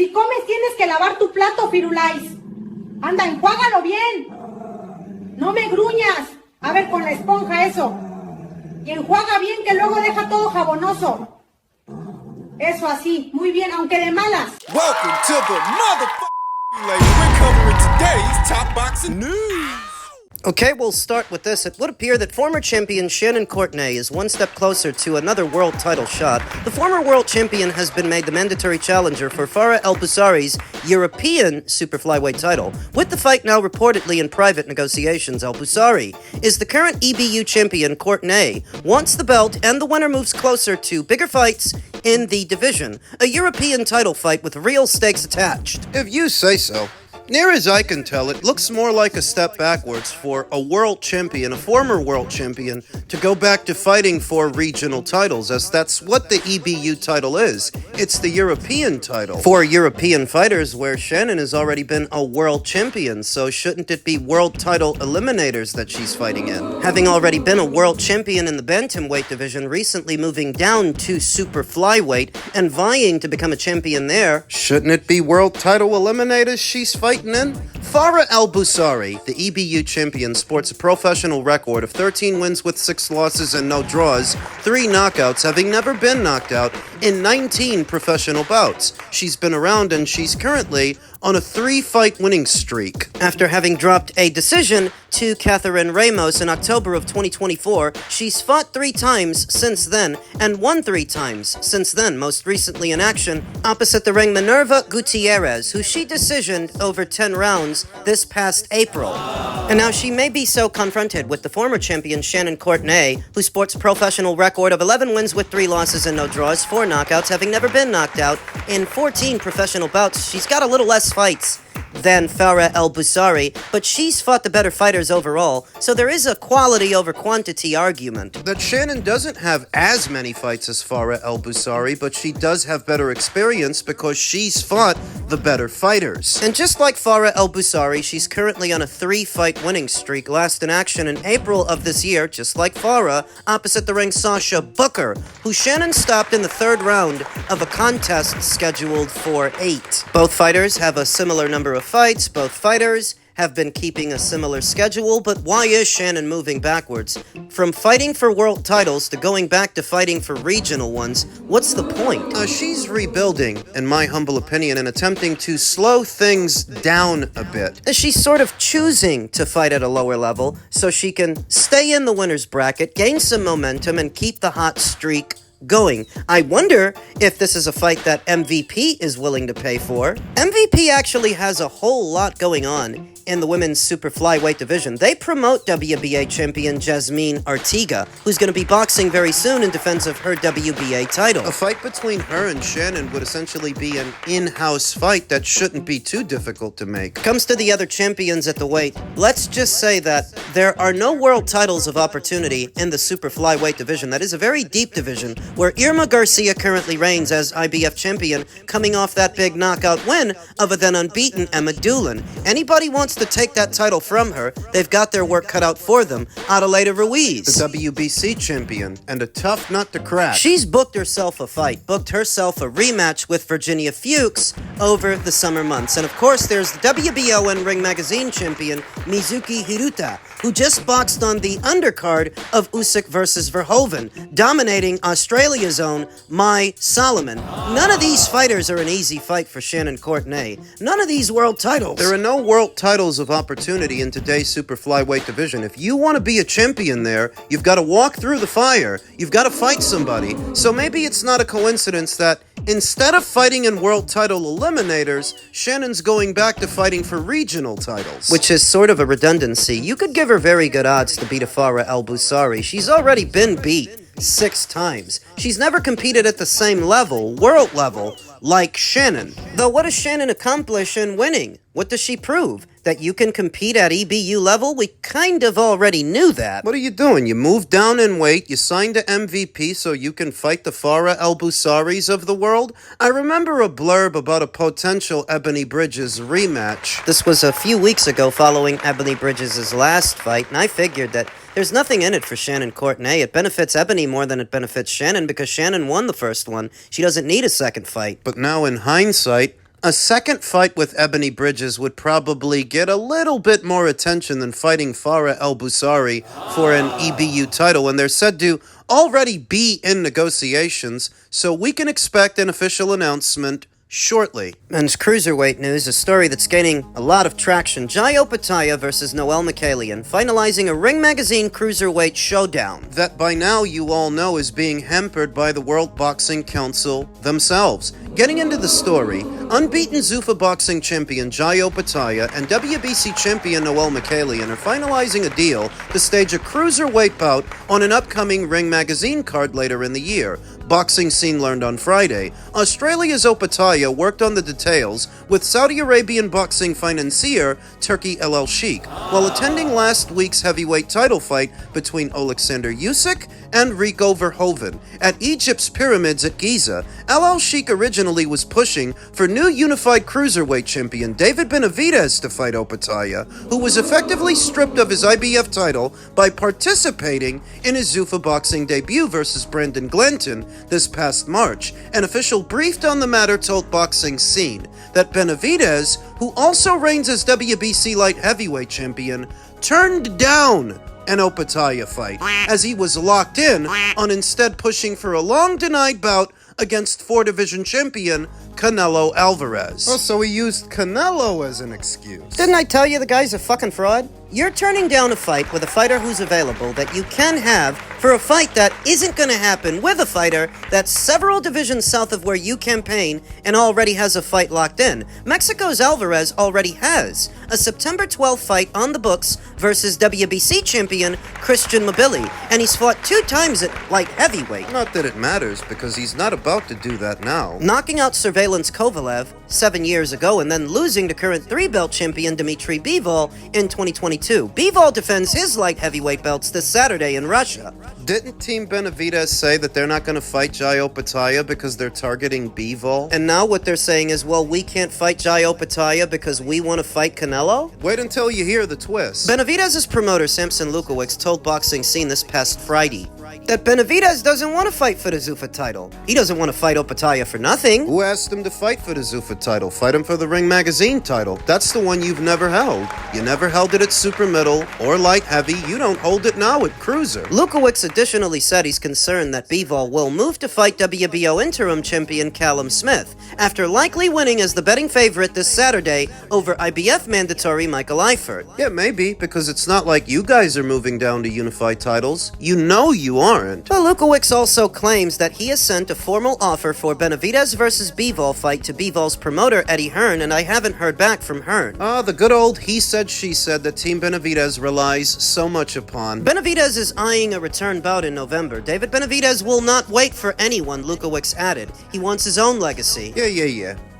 Si comes tienes que lavar tu plato, Firulais. Anda, enjuágalo bien. No me gruñas. A ver, con la esponja eso. Y enjuaga bien que luego deja todo jabonoso. Eso así, muy bien, aunque de malas. Welcome to the motherfucking lady. We're covering today's top boxing news. Okay, we'll start with this. It would appear that former champion Shannon Courtenay is one step closer to another world title shot. The former world champion has been made the mandatory challenger for Farah El Bouisairi's European super flyweight title. With the fight now reportedly in private negotiations, El Bouisairi is the current EBU champion. Courtenay wants the belt, and the winner moves closer to bigger fights in the division. A European title fight with real stakes attached. If you say so. Near as I can tell, it looks more like a step backwards for a world champion, a former world champion, to go back to fighting for regional titles, as that's what the EBU title is. It's the European title. For European fighters, where Shannon has already been a world champion, so shouldn't it be world title eliminators that she's fighting in? Having already been a world champion in the bantamweight division, recently moving down to super flyweight and vying to become a champion there, shouldn't it be world title eliminators she's fighting in? Farah El Bouisairi, the EBU champion, sports a professional record of 13 wins with 6 losses and no draws, 3 knockouts, having never been knocked out in 19 professional bouts. She's been around and she's currently on a 3-fight winning streak. After having dropped a decision to Catherine Ramos in October of 2024, she's fought 3 times since then and won 3 times since then, most recently in action opposite the ring Minerva Gutierrez, who she decisioned over 10 rounds this past April. And now she may be so confronted with the former champion Shannon Courtenay, who sports a professional record of 11 wins with 3 losses and no draws, 4 knockouts, having never been knocked out in 14 professional bouts. She's got a little less fights than Farah El Bouisairi, but she's fought the better fighters overall, so there is a quality over quantity argument. That Shannon doesn't have as many fights as Farah El Bouisairi, but she does have better experience because she's fought the better fighters. And just like Farah El Bouisairi, she's currently on a 3-fight winning streak, last in action in April of this year, just like Farah, opposite the ring Sasha Booker, who Shannon stopped in the 3rd round of a contest scheduled for 8. Both fighters have a similar number of fights, both fighters have been keeping a similar schedule, but why is Shannon moving backwards? From fighting for world titles to going back to fighting for regional ones, what's the point? She's rebuilding, in my humble opinion, and attempting to slow things down a bit. She's sort of choosing to fight at a lower level so she can stay in the winner's bracket, gain some momentum, and keep the hot streak going. I wonder if this is a fight that MVP is willing to pay for. MVP actually has a whole lot going on in the women's super flyweight division. They promote WBA champion Jasmine Artiga, who's going to be boxing very soon in defense of her WBA title. A fight between her and Shannon would essentially be an in-house fight that shouldn't be too difficult to make. Comes to the other champions at the weight, let's just say that there are no world titles of opportunity in the super flyweight division. That is a very deep division, where Irma Garcia currently reigns as IBF champion, coming off that big knockout win of a then unbeaten Emma Doolin. Anybody wants to take that title from her, they've got their work cut out for them. Adelaida Ruiz, the WBC champion, and a tough nut to crack. She's booked herself a fight, booked herself a rematch with Virginia Fuchs over the summer months. And of course, there's the WBO and Ring Magazine champion, Mizuki Hiruta, who just boxed on the undercard of Usyk versus Verhoeven, dominating Australia's own Mai Solomon. None of these fighters are an easy fight for Shannon Courtenay. None of these world titles. There are no world titles of opportunity in today's super flyweight division. If you want to be a champion there, you've got to walk through the fire. You've got to fight somebody. So maybe it's not a coincidence that instead of fighting in world title eliminators, Shannon's going back to fighting for regional titles. Which is sort of a redundancy. You could give her very good odds to beat a Farah El Bouisairi. She's already been beat 6 times. She's never competed at the same level, world level, like Shannon. Though what does Shannon accomplish in winning? What does she prove? That you can compete at EBU level? We kind of already knew that. What are you doing? You moved down in weight, you signed to MVP so you can fight the Farah El Bouisairis of the world? I remember a blurb about a potential Ebony Bridges rematch. This was a few weeks ago following Ebony Bridges' last fight, and I figured that there's nothing in it for Shannon Courtenay. It benefits Ebony more than it benefits Shannon because Shannon won the first one. She doesn't need a second fight. But now in hindsight, A second fight with Ebony Bridges would probably get a little bit more attention than fighting Farah El Bouisairi for an EBU title, and they're said to already be in negotiations, so we can expect an official announcement shortly. Men's cruiserweight news, a story that's gaining a lot of traction. Jai Opetaia versus Noel Mikaelian, finalizing a Ring Magazine cruiserweight showdown. That by now you all know is being hampered by the World Boxing Council themselves. Getting into the story, unbeaten Zuffa boxing champion Jai Opetaia and WBC champion Noel Mikaelian are finalizing a deal to stage a cruiserweight bout on an upcoming Ring Magazine card later in the year. Boxing Scene learned on Friday, Australia's Opetaia worked on the details with Saudi Arabian boxing financier Turki El Sheikh while attending last week's heavyweight title fight between Alexander Usyk and Rico Verhoeven. At Egypt's pyramids at Giza, El Sheikh originally was pushing for new unified cruiserweight champion David Benavidez to fight Opetaia, who was effectively stripped of his IBF title by participating in his Zuffa boxing debut versus Brandon Glanton this past March. An official briefed on the matter told Boxing Scene that Benavidez, who also reigns as WBC light heavyweight champion, turned down an Opetaia fight as he was locked in on instead pushing for a long-denied bout against 4-division champion Canelo Alvarez. Oh, so he used Canelo as an excuse. Didn't I tell you the guy's a fucking fraud? You're turning down a fight with a fighter who's available that you can have for a fight that isn't going to happen with a fighter that's several divisions south of where you campaign and already has a fight locked in. Mexico's Alvarez already has a September 12th fight on the books versus WBC champion Christian Mobili, and he's fought 2 times at light heavyweight. Not that it matters, because he's not about to do that now. Knocking out Surveillance Kovalev 7 years ago and then losing to current 3-belt champion Dmitry Bivol in 2022. Bivol defends his light heavyweight belts this Saturday in Russia. Didn't Team Benavidez say that they're not going to fight Jai Opetaia because they're targeting Bivol? And now what they're saying is, well, we can't fight Jai Opetaia because we want to fight Canelo? Wait until you hear the twist. Benavidez's promoter, Samson Lukowicz, told Boxing Scene this past Friday that Benavidez doesn't want to fight for the Zuffa title. He doesn't want to fight Opetaia for nothing. Who asked him to fight for the Zuffa title? Fight him for the Ring Magazine title. That's the one you've never held. You never held it at super middle or light heavy. You don't hold it now at cruiser. Lukowicz additionally said he's concerned that Bivol will move to fight WBO interim champion Callum Smith after likely winning as the betting favorite this Saturday over IBF mandatory Michael Eifert. Yeah, maybe, because it's not like you guys are moving down to unified titles. You know you aren't. But Lukowicz also claims that he has sent a formal offer for Benavidez versus Bivol fight to Bivol's promoter Eddie Hearn, and I haven't heard back from Hearn. The good old he said, she said that Team Benavidez relies so much upon. Benavidez is eyeing a return bout in November. David Benavidez will not wait for anyone, Lukowicz added. He wants his own legacy. Yeah.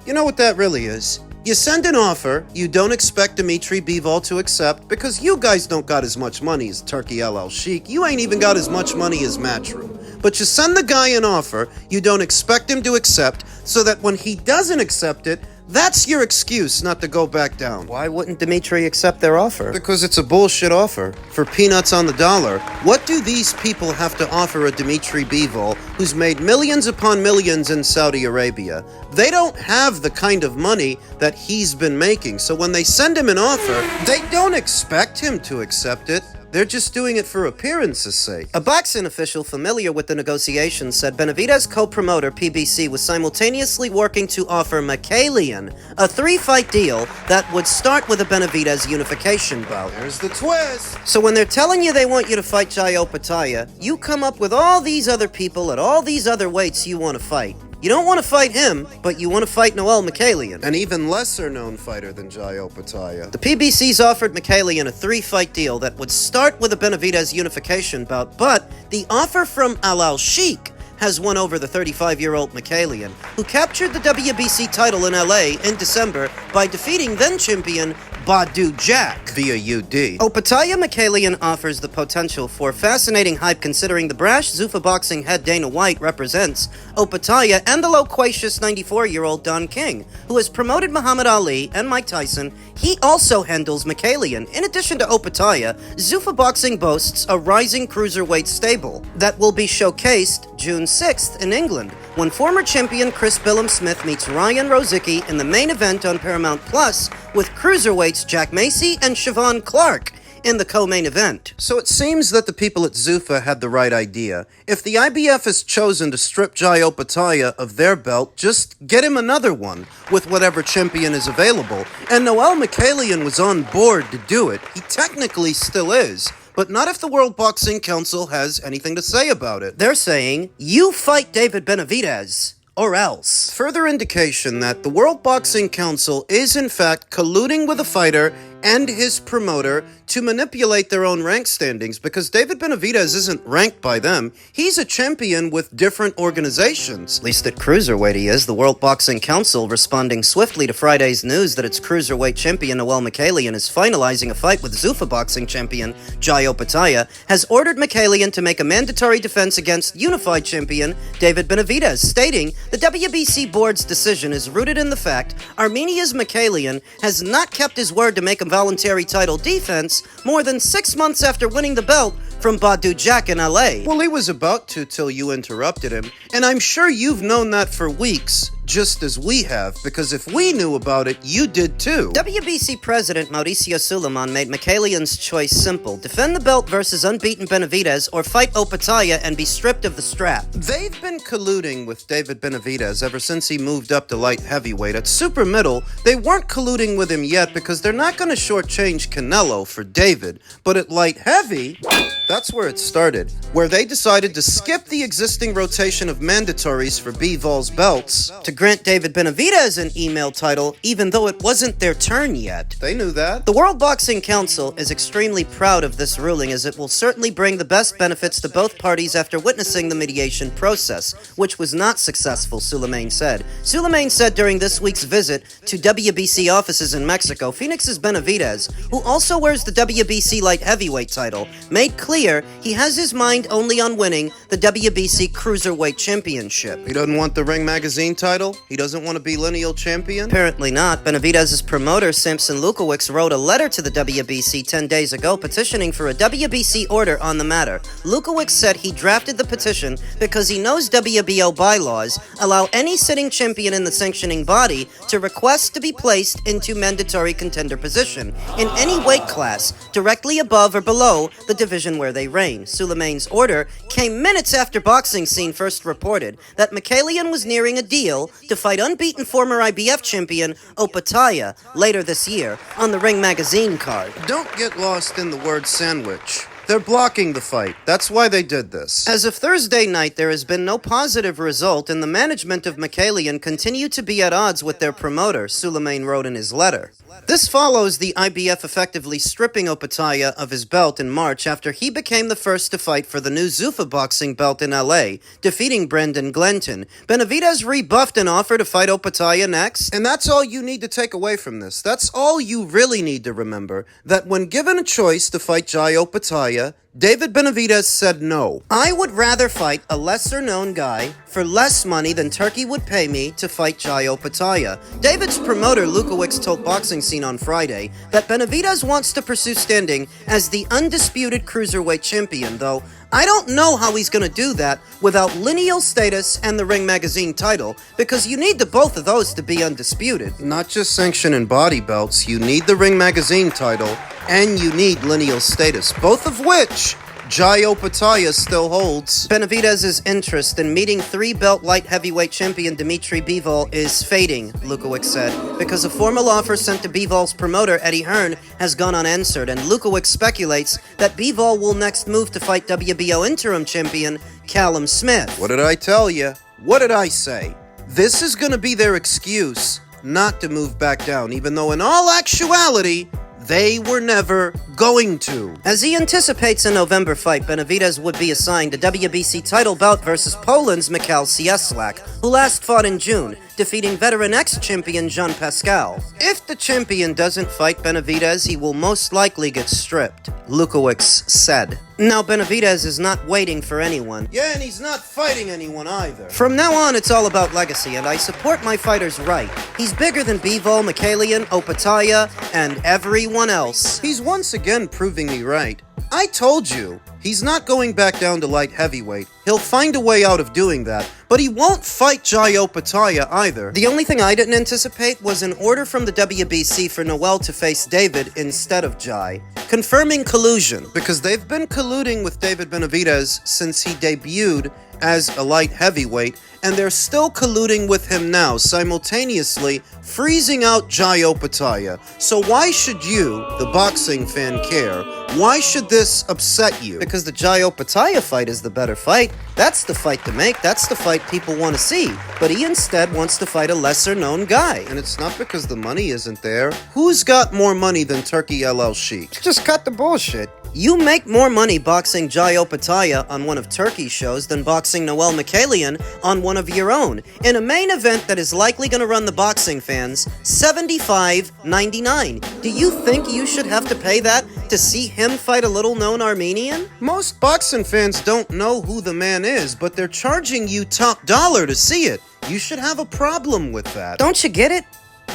You know what that really is? You send an offer you don't expect Dmitry Bivol to accept because you guys don't got as much money as Turki El Sheikh. You ain't even got as much money as Matchroom. But you send the guy an offer you don't expect him to accept so that when he doesn't accept it, that's your excuse not to go back down. Why wouldn't Dmitry accept their offer? Because it's a bullshit offer. For peanuts on the dollar, what do these people have to offer a Dmitry Bivol who's made millions upon millions in Saudi Arabia? They don't have the kind of money that he's been making, so when they send him an offer, they don't expect him to accept it. They're just doing it for appearance's sake. A boxing official familiar with the negotiations said Benavidez co-promoter PBC was simultaneously working to offer Mikaelian a 3-fight deal that would start with a Benavidez unification bout. There's the twist. So when they're telling you they want you to fight Jai Opetaia, you come up with all these other people at all these other weights you want to fight. You don't want to fight him, but you want to fight Noel Mikaelian. An even lesser-known fighter than Jai Opetaia. The PBC's offered Mikaelian a 3-fight deal that would start with a Benavidez unification bout, but the offer from El Sheikh has won over the 35-year-old Mikaelian, who captured the WBC title in LA in December by defeating then-champion Badu Jack via UD. Opetaia Mikaelian offers the potential for fascinating hype considering the brash Zuffa boxing head Dana White represents Opetaia and the loquacious 94-year-old Don King, who has promoted Muhammad Ali and Mike Tyson. He also handles Mikaelian. In addition to Opetaia, Zuffa boxing boasts a rising cruiserweight stable that will be showcased June 6th in England. when former champion Chris Billum Smith meets Ryan Rozicki in the main event on Paramount Plus with cruiserweights Jack Macy and Siobhan Clark in the co-main event. So it seems that the people at Zuffa had the right idea. If the IBF has chosen to strip Jai Opetaia of their belt, just get him another one with whatever champion is available. And Noel Mikaelian was on board to do it. He technically still is. But not if the World Boxing Council has anything to say about it. They're saying, you fight David Benavidez, or else. Further indication that the World Boxing Council is in fact colluding with a fighter and his promoter to manipulate their own rank standings, because David Benavidez isn't ranked by them. He's a champion with different organizations. At least at cruiserweight he is. The World Boxing Council, responding swiftly to Friday's news that its cruiserweight champion Noel Mikaelian is finalizing a fight with Zuffa boxing champion Jai Opetaia, has ordered Mikaelian to make a mandatory defense against unified champion David Benavidez, stating the WBC board's decision is rooted in the fact Armenia's Mikaelian has not kept his word to make a voluntary title defense more than 6 months after winning the belt from Badu Jack in LA. Well, he was about to till you interrupted him, and I'm sure you've known that for weeks, just as we have, because if we knew about it, you did too. WBC President Mauricio Suleiman made Mikaelian's choice simple: defend the belt versus unbeaten Benavidez, or fight Opetaia and be stripped of the strap. They've been colluding with David Benavidez ever since he moved up to light heavyweight. At super middle, they weren't colluding with him yet because they're not going to shortchange Canelo for David, but at light heavy, that's where it started, where they decided to skip the existing rotation of mandatories for Bivol belts to grant David Benavidez an email title, even though it wasn't their turn yet. They knew that. The World Boxing Council is extremely proud of this ruling, as it will certainly bring the best benefits to both parties after witnessing the mediation process, which was not successful, Suleiman said. Suleiman said during this week's visit to WBC offices in Mexico, Phoenix's Benavidez, who also wears the WBC light heavyweight title, made clear he has his mind only on winning the WBC Cruiserweight Championship. He doesn't want the Ring Magazine title? He doesn't want to be lineal champion? Apparently not. Benavidez's promoter, Samson Lukowicz, wrote a letter to the WBC 10 days ago petitioning for a WBC order on the matter. Lukowicz said he drafted the petition because he knows WBO bylaws allow any sitting champion in the sanctioning body to request to be placed into mandatory contender position in any weight class directly above or below the division where they reign. Suleiman's order came minutes after Boxing Scene first reported that Mikaelian was nearing a deal to fight unbeaten former IBF champion Opetaia later this year on the Ring Magazine card. Don't get lost in the word sandwich. They're blocking the fight. That's why they did this. As of Thursday night, there has been no positive result, and the management of Mikaelian continue to be at odds with their promoter, Suleiman wrote in his letter. This follows the IBF effectively stripping Opetaia of his belt in March after he became the first to fight for the new Zuffa boxing belt in LA, defeating Brendan Glenton. Benavidez rebuffed an offer to fight Opetaia next. And that's all you need to take away from this. That's all you really need to remember, that when given a choice to fight Jai Opetaia, David Benavidez said no. I would rather fight a lesser-known guy for less money than Turkey would pay me to fight Jai Opetaia. David's promoter, Lukowicz, told Boxing Scene on Friday that Benavidez wants to pursue standing as the undisputed cruiserweight champion, though I don't know how he's going to do that without lineal status and the Ring Magazine title, because you need the both of those to be undisputed. Not just sanction and body belts, you need the Ring Magazine title, and you need lineal status, both of which Jai Opetaia still holds. Benavidez's interest in meeting three-belt light heavyweight champion Dimitri Bivol is fading, Lukowicz said, because a formal offer sent to Bivol's promoter, Eddie Hearn, has gone unanswered, and Lukowicz speculates that Bivol will next move to fight WBO interim champion Callum Smith. What did I tell you? What did I say? This is going to be their excuse not to move back down, even though in all actuality, they were never going to. As he anticipates a November fight, Benavidez would be assigned a WBC title bout versus Poland's Mikhail Cieslak, who last fought in June, defeating veteran ex-champion Jean Pascal. If the champion doesn't fight Benavidez, he will most likely get stripped, Lukowicz said. Now, Benavidez is not waiting for anyone. Yeah, and he's not fighting anyone either. From now on, it's all about legacy, and I support my fighter's right. He's bigger than Bivol, Mikaelian, Opetaia, and everyone else. He's once again proving me right. I told you, he's not going back down to light heavyweight. He'll find a way out of doing that, but he won't fight Jai Opetaia either. The only thing I didn't anticipate was an order from the WBC for Noel to face David instead of Jai, confirming collusion. Because they've been colluding with David Benavidez since he debuted as a light heavyweight, and they're still colluding with him now, simultaneously freezing out Jai Opetaia. So why should you, the boxing fan, care? Why should this upset you? Because the Jai Opetaia fight is the better fight. That's the fight to make. That's the fight people want to see. But he instead wants to fight a lesser-known guy. And it's not because the money isn't there. Who's got more money than Turkey El Sheikh? Just cut the bullshit. You make more money boxing Jai Opetaia on one of Turkey's shows than boxing Noel Mikaelian on one of your own, in a main event that is likely going to run the boxing fans $75.99. Do you think you should have to pay that to see him fight a little-known Armenian? Most boxing fans don't know who the man is, but they're charging you top dollar to see it. You should have a problem with that. Don't you get it?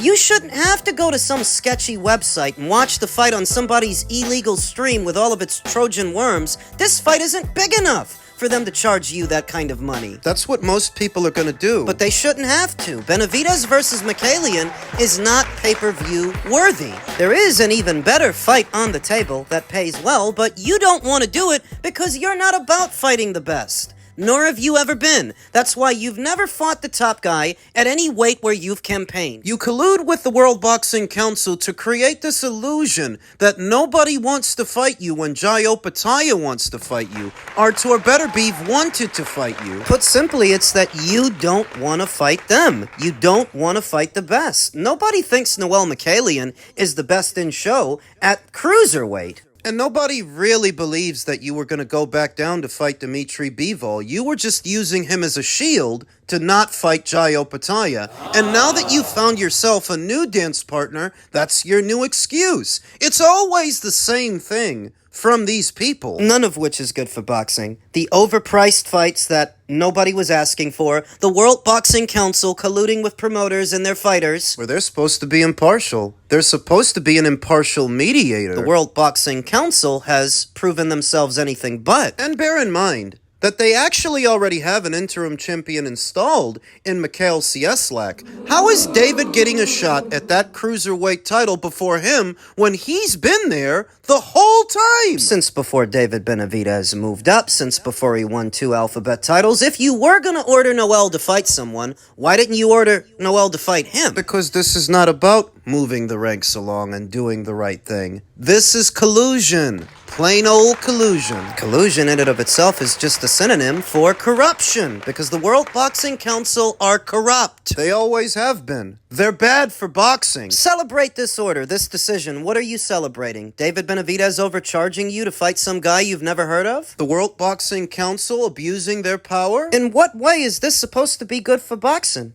You shouldn't have to go to some sketchy website and watch the fight on somebody's illegal stream with all of its Trojan worms. This fight isn't big enough for them to charge you that kind of money. That's what most people are going to do. But they shouldn't have to. Benavidez versus Mikaelian is not pay-per-view worthy. There is an even better fight on the table that pays well, but you don't want to do it because you're not about fighting the best. Nor have you ever been. That's why you've never fought the top guy at any weight where you've campaigned. You collude with the World Boxing Council to create this illusion that nobody wants to fight you when Jai Opetaia wants to fight you. Artur Beterbiev wanted to fight you. Put simply, it's that you don't want to fight them. You don't want to fight the best. Nobody thinks Noel Mikaelian is the best in show at cruiserweight. And nobody really believes that you were going to go back down to fight Dmitry Bivol. You were just using him as a shield to not fight Jai Opetaia. And now that you've found yourself a new dance partner, that's your new excuse. It's always the same thing from these people. None of which is good for boxing. The overpriced fights that nobody was asking for, the World Boxing Council colluding with promoters and their fighters. Where they're supposed to be impartial. They're supposed to be an impartial mediator. The World Boxing Council has proven themselves anything but. And bear in mind that they actually already have an interim champion installed in Mikhail Cieslak. How is David getting a shot at that cruiserweight title before him when he's been there the whole time? Since before David Benavidez moved up, since before he won 2 alphabet titles, if you were going to order Noel to fight someone, why didn't you order Noel to fight him? Because this is not about moving the ranks along and doing the right thing. This is collusion. Plain old collusion. Collusion in and of itself is just a synonym for corruption, because the World Boxing Council are corrupt. They always have been. They're bad for boxing. Celebrate this order, this decision. What are you celebrating? David Benavidez overcharging you to fight some guy you've never heard of? The World Boxing Council abusing their power? In what way is this supposed to be good for boxing?